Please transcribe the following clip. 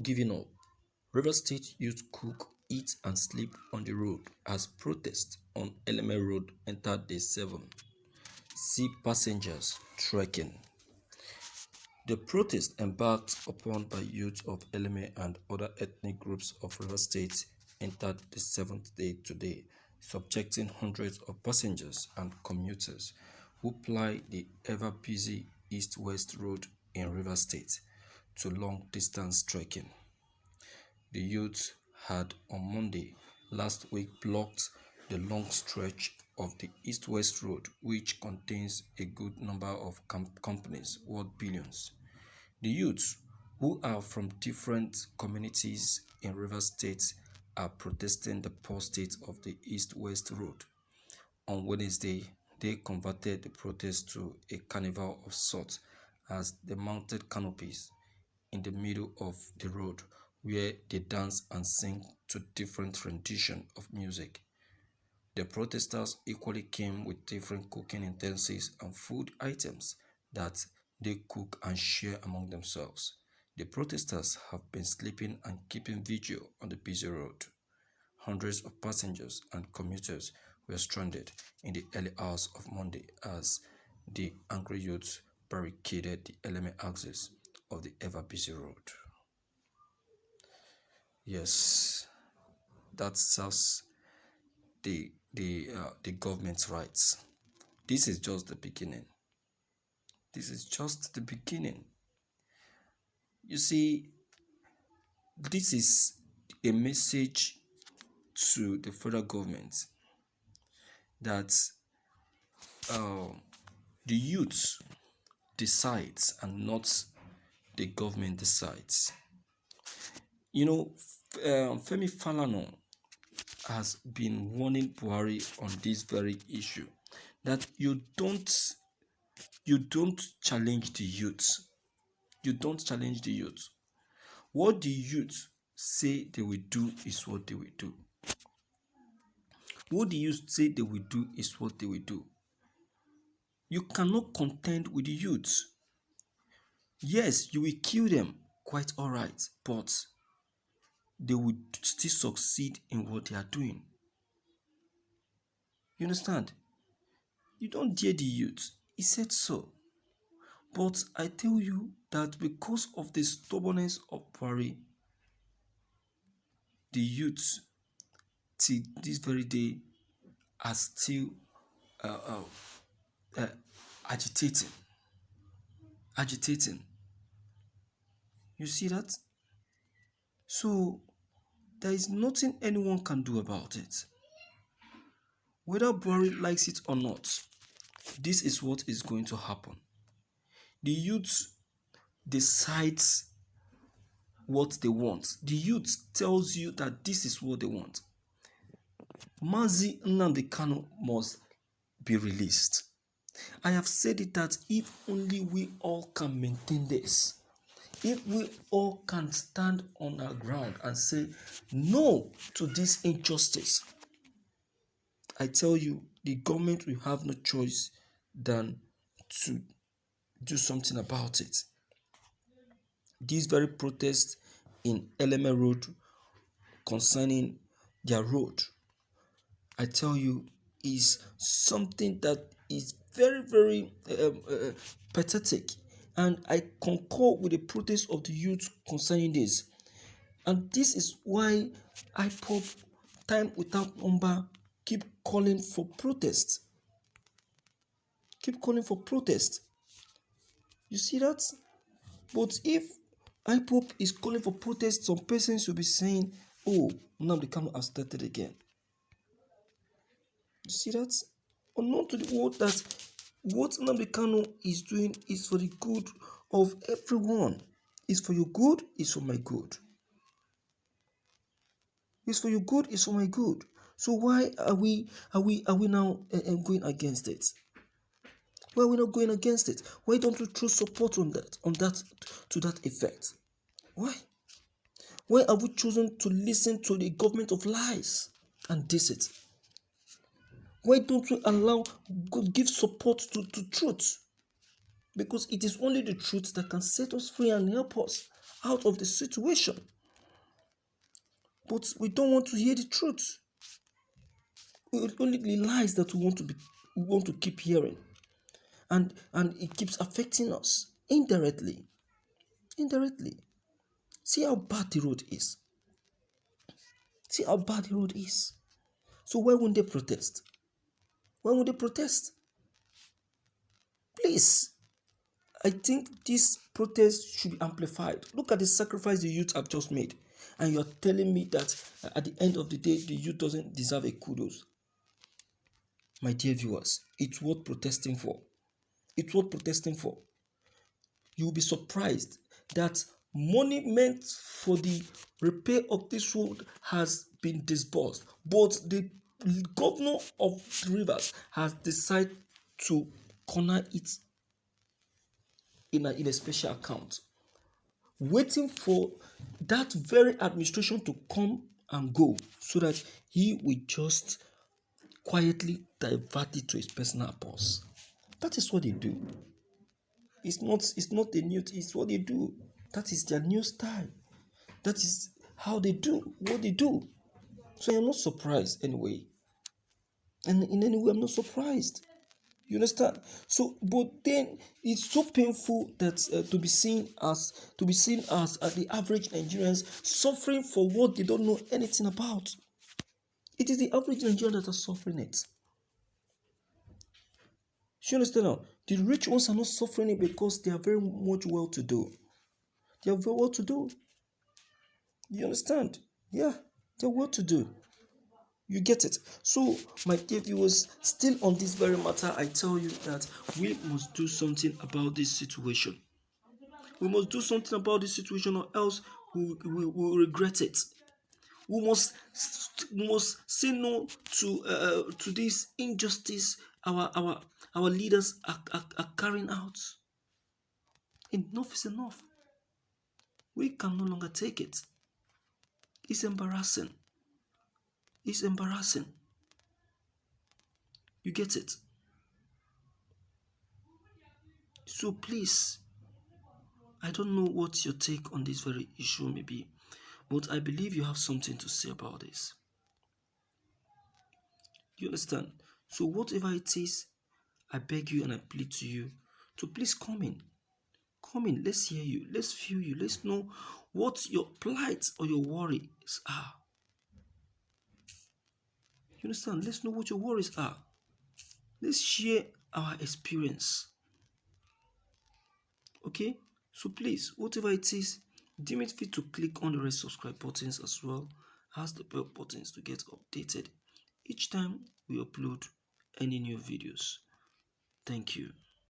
giving up. Rivers State youth cook, eat and sleep on the road as protest on Eleme Road entered day 7. See Passangers, Trēçking. The protest embarked upon by youth of Eleme and other ethnic groups of Rivers State entered the 7th day today, subjecting hundreds of passengers and commuters who ply the ever-busy east-west road in Rivers State to long-distance trekking. The youth had on Monday last week blocked the long stretch of the east-west road, which contains a good number of companies worth billions. The youth, who are from different communities in Rivers State, are protesting the poor state of the east-west road. On Wednesday, they converted the protest to a carnival of sorts as they mounted canopies in the middle of the road where they dance and sing to different renditions of music. The protesters equally came with different cooking utensils and food items that they cook and share among themselves. The protesters have been sleeping and keeping vigil on the busy road. Hundreds of passengers and commuters were stranded in the early hours of Monday as the angry youths barricaded the Eleme axis of the ever-busy road. Yes, that serves the government's rights. This is just the beginning. This is just the beginning. You see, this is a message to the federal government that the youth decides and not the government decides. You know, Femi Falana has been warning Buhari on this very issue that you don't challenge the youth. You don't challenge the youth. What the youth say they will do is what they will do. What the youth say they will do is what they will do. You cannot contend with the youth. Yes, you will kill them, quite all right, but they would still succeed in what they are doing. You understand? You don't dare the youth. He said so. But I tell you that because of the stubbornness of Buhari, the youth till this very day are still agitating. You see that? So there is nothing anyone can do about it. Whether Buhari likes it or not, this is what is going to happen. The youth decides what they want. The youth tells you that this is what they want. Mazi Nnamdi Kanu must be released. I have said it that if only we all can maintain this, if we all can stand on our ground and say no to this injustice, I tell you, the government will have no choice than to do something about it. This very protest in Eleme Road concerning their road, I tell you, is something that is very, very pathetic. And I concur with the protest of the youth concerning this. And this is why IPOB, time without number, keep calling for protest. Keep calling for protest. You see that? But if IPOB is calling for protest, some persons will be saying, oh, Nnamdi Kanu has started again. You see that? Unknown to the world that what Nnamdi Kanu is doing is for the good of everyone. It's for your good, it's for my good. It's for your good, it's for my good. So why are we now going against it? Why are we not going against it? Why don't we throw support on that to that effect? Why? Why have we chosen to listen to the government of lies and deceit? Why don't we give support to truth? Because it is only the truth that can set us free and help us out of the situation. But we don't want to hear the truth. Only the lies that we want to keep hearing. And it keeps affecting us indirectly. Indirectly. See how bad the road is. See how bad the road is. So why won't they protest? Why won't they protest? Please, I think this protest should be amplified. Look at the sacrifice the youth have just made. And you're telling me that at the end of the day, the youth doesn't deserve a kudos. My dear viewers, it's worth protesting for. It's worth protesting for. You'll be surprised that money meant for the repair of this road has been disbursed, but the governor of Rivers has decided to corner it in a special account, waiting for that very administration to come and go so that he will just quietly divert it to his personal purse. That is what they do. It's not a new thing, it's what they do. That is their new style. That is how they do what they do. So I'm not surprised anyway. And in any way, I'm not surprised. You understand? So, but then it's so painful that to be seen as the average Nigerians suffering for what they don't know anything about. It is the average Nigerian that are suffering it. You understand now? The rich ones are not suffering it because they are very much well to do. They are very well to do. You understand? Yeah, they're well to do. You get it? So, my dear viewers, still on this very matter, I tell you that we must do something about this situation. We must do something about this situation, or else we will regret it. We must say no to this injustice our leaders are carrying out. Enough is enough. We can no longer take it. It's embarrassing. It's embarrassing. You get it? So please, I don't know what your take on this very issue may be, but I believe you have something to say about this. You understand? So whatever it is, I beg you and I plead to you to please come in. Come in, let's hear you, let's feel you, let's know what your plight or your worries are. You understand? Let's know what your worries are. Let's share our experience. Okay? So please, whatever it is, deem it fit to click on the red subscribe buttons as well as the bell buttons to get updated each time we upload any new videos. Thank you.